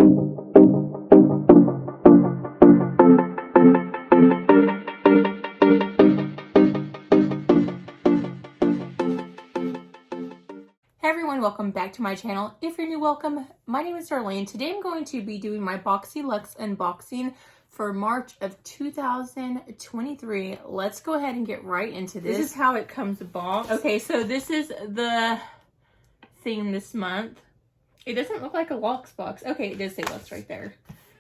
Hey everyone, welcome back to my channel. If you're new, welcome. My name is Darlene. Today I'm going to be doing my BoxyLuxe unboxing for March of 2023. Let's go ahead and get right into this. This is how it comes boxed. Okay, so this is the theme this month. It doesn't look like a Luxe box. Okay, it does say Luxe right there.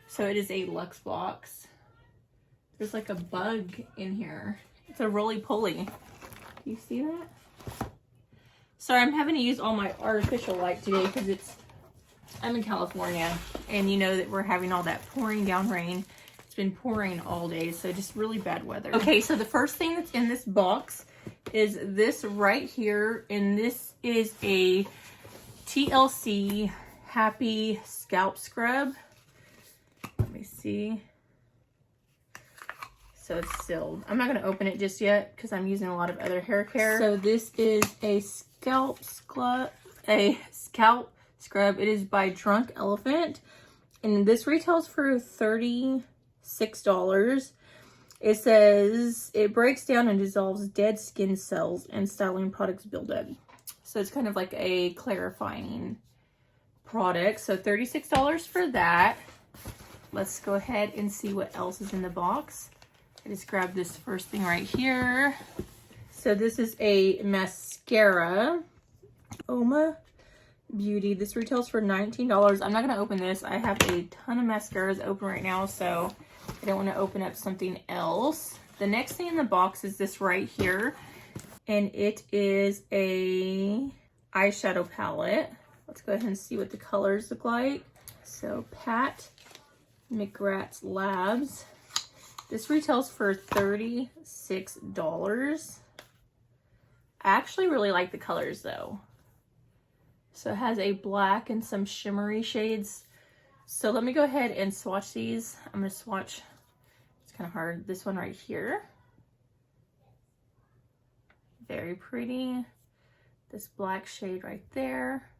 So it is a Luxe box. There's like a bug in here. It's a roly-poly. Do you see that? Sorry, I'm having to use all my artificial light today because I'm in California and you know that we're having all that pouring down rain. It's been pouring all day, so just really bad weather. Okay, so the first thing that's in this box is this right here, and this is a TLC Happy Scalp Scrub. Let me see. So it's sealed. I'm not going to open it just yet because I'm using a lot of other hair care. So this is a scalp scrub. It is by Drunk Elephant, and this retails for $36. It says it breaks down and dissolves dead skin cells and styling products buildup. So it's kind of like a clarifying product. So $36 for that. Let's go ahead and see what else is in the box. I just grabbed this first thing right here. So this is a mascara, Oma Beauty. This retails for $19. I'm not going to open this. I have a ton of mascaras open right now, so I don't want to open up something else. The next thing in the box is this right here, and it is a eyeshadow palette. Let's go ahead and see what the colors look like. So Pat McGrath's Labs. This retails for $36. I actually really like the colors though. So it has a black and some shimmery shades. So let me go ahead and swatch these. I'm going to swatch, it's kind of hard, this one right here. Very pretty. This black shade right there.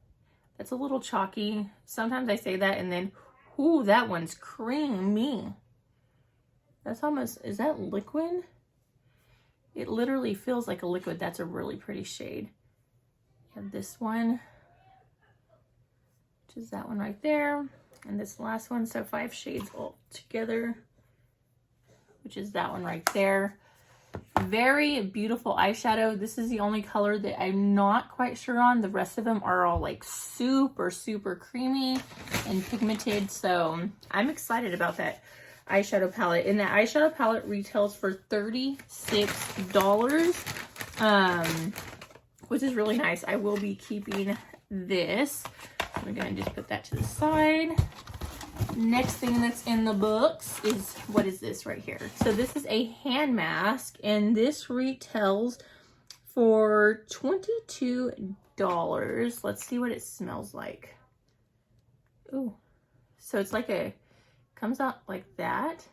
That's a little chalky. Sometimes I say that and then, ooh, that one's creamy. That's almost, is that liquid? It literally feels like a liquid. That's a really pretty shade. You have this one, which is that one right there. And this last one, so 5 shades all together, which is that one right there. Very beautiful eyeshadow. This is the only color that I'm not quite sure on. The rest of them are all like super, super creamy and pigmented. So I'm excited about that eyeshadow palette, and that eyeshadow palette retails for $36, which is really nice. I will be keeping this. I'm gonna just put that to the side. Next thing that's in the books is, what is this right here? So this is a hand mask, and this retails for $22. Let's see what it smells like. Ooh, so it's like a, comes out like that,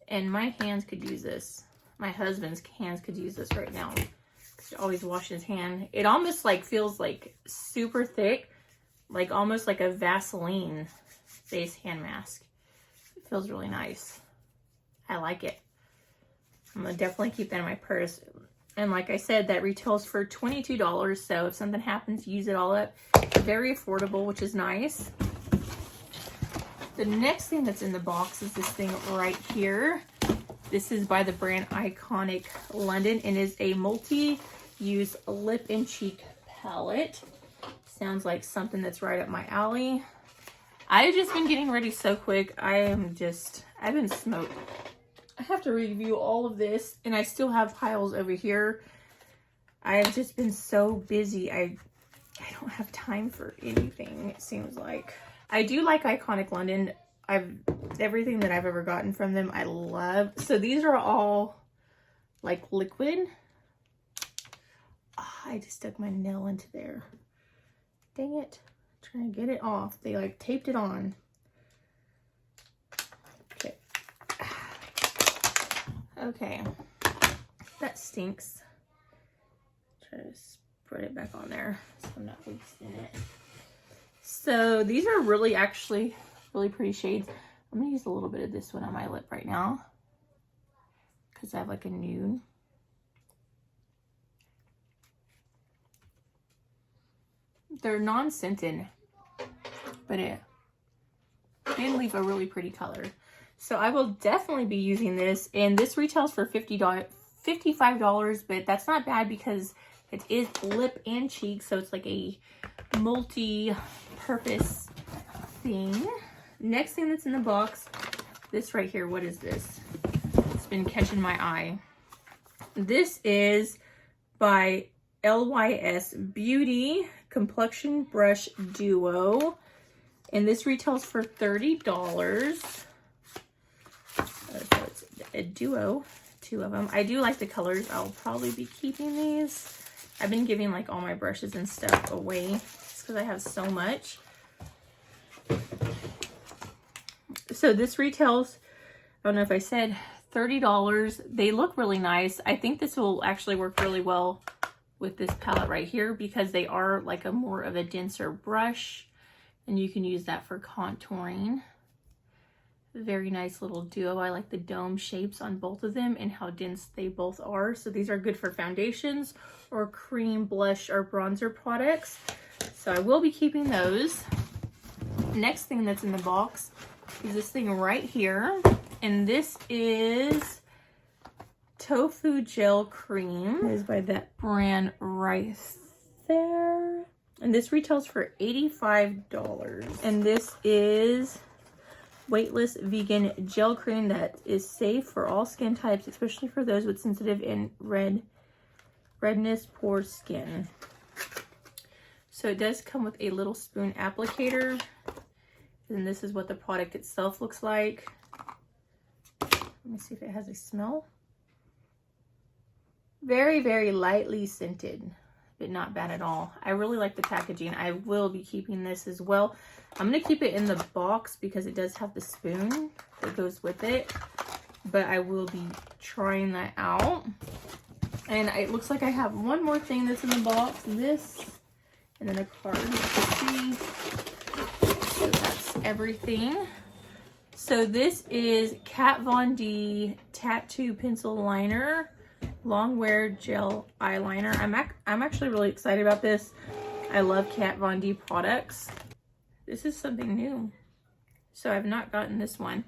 and my hands could use this. My husband's hands could use this right now because he always washes his hand. It almost like feels like super thick, like almost like a Vaseline face hand mask. It feels really nice. I like it. I'm gonna definitely keep that in my purse. And like I said, that retails for $22, so if something happens, use it all up. Very affordable, which is nice. The next thing that's in the box is this thing right here. This is by the brand Iconic London and is a multi-use lip and cheek palette. Sounds like something that's right up my alley. I've just been getting ready so quick. I've been smoked. I have to review all of this, and I still have piles over here. I have just been so busy. I don't have time for anything, it seems like. I do like Iconic London. Everything that I've ever gotten from them, I love. So these are all like liquid. Oh, I just stuck my nail into there. Dang it. I'm trying to get it off. They like taped it on. Okay. Okay. That stinks. Try to spread it back on there so I'm not wasting it. So these are really actually really pretty shades. I'm gonna use a little bit of this one on my lip right now because I have like a nude. They're non-scented, but it did leave a really pretty color. So I will definitely be using this, and this retails for $55, but that's not bad because it is lip and cheek, so it's like a multi-purpose thing. Next thing that's in the box, this right here, what is this? It's been catching my eye. This is by LYS Beauty Complexion Brush Duo, and this retails for $30. So it's a duo, 2 of them. I do like the colors. I'll probably be keeping these. I've been giving like all my brushes and stuff away just because I have so much. So this retails, I don't know if I said, $30. They look really nice. I think this will actually work really well with this palette right here because they are like a more of a denser brush, and you can use that for contouring. Very nice little duo. I like the dome shapes on both of them and how dense they both are. So these are good for foundations or cream, blush, or bronzer products. So I will be keeping those. Next thing that's in the box is this thing right here. And this is Tofu Gel Cream. It is by that brand right there. And this retails for $85. And this is weightless vegan gel cream that is safe for all skin types, especially for those with sensitive and redness poor skin. So it does come with a little spoon applicator, and this is what the product itself looks like. Let me see if it has a smell. Very, very lightly scented, but not bad at all. I really like the packaging. I will be keeping this as well. I'm going to keep it in the box because it does have the spoon that goes with it, but I will be trying that out. And it looks like I have one more thing that's in the box, this, and then a card. Let's see. So that's everything. So this is Kat Von D Tattoo Pencil Liner Long Wear Gel Eyeliner. I'm actually really excited about this. I love Kat Von D products. This is something new. So I've not gotten this one.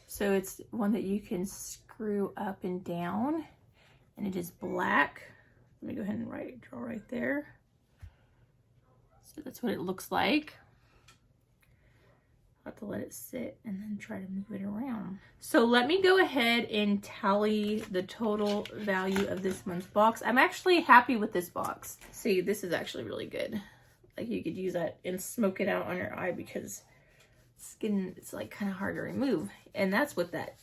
So it's one that you can screw up and down, and it is black. Let me go ahead and draw right there. So that's what it looks like. I'll have to let it sit and then try to move it around. So let me go ahead and tally the total value of this month's box. I'm actually happy with this box. See, this is actually really good. Like you could use that and smoke it out on your eye because skin, it's like kind of hard to remove. And that's with that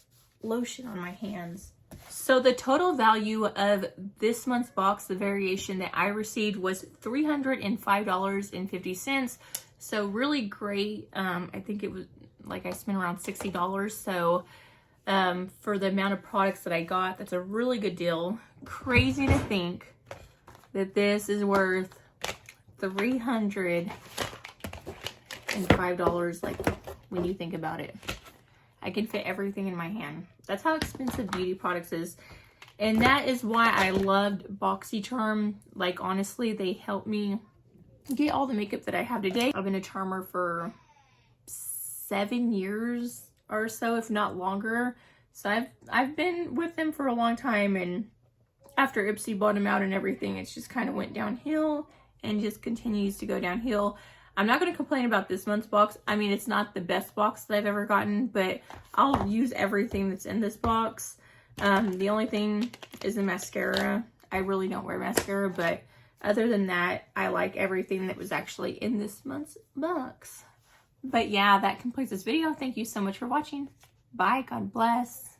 lotion on my hands. So the total value of this month's box, the variation that I received, was $305.50. So really great. I think it was like I spent around $60. So for the amount of products that I got, that's a really good deal. Crazy to think that this is worth $305, like when you think about it. I can fit everything in my hand. That's how expensive beauty products is. And that is why I loved BoxyCharm. Like honestly, they helped me get all the makeup that I have today. I've been a charmer for 7 years or so, if not longer. So I've been with them for a long time, and after Ipsy bought them out and everything, it's just kind of went downhill and just continues to go downhill. I'm not going to complain about this month's box. I mean, it's not the best box that I've ever gotten, but I'll use everything that's in this box. The only thing is the mascara. I really don't wear mascara, but other than that, I like everything that was actually in this month's box. But yeah, that completes this video. Thank you so much for watching. Bye. God bless.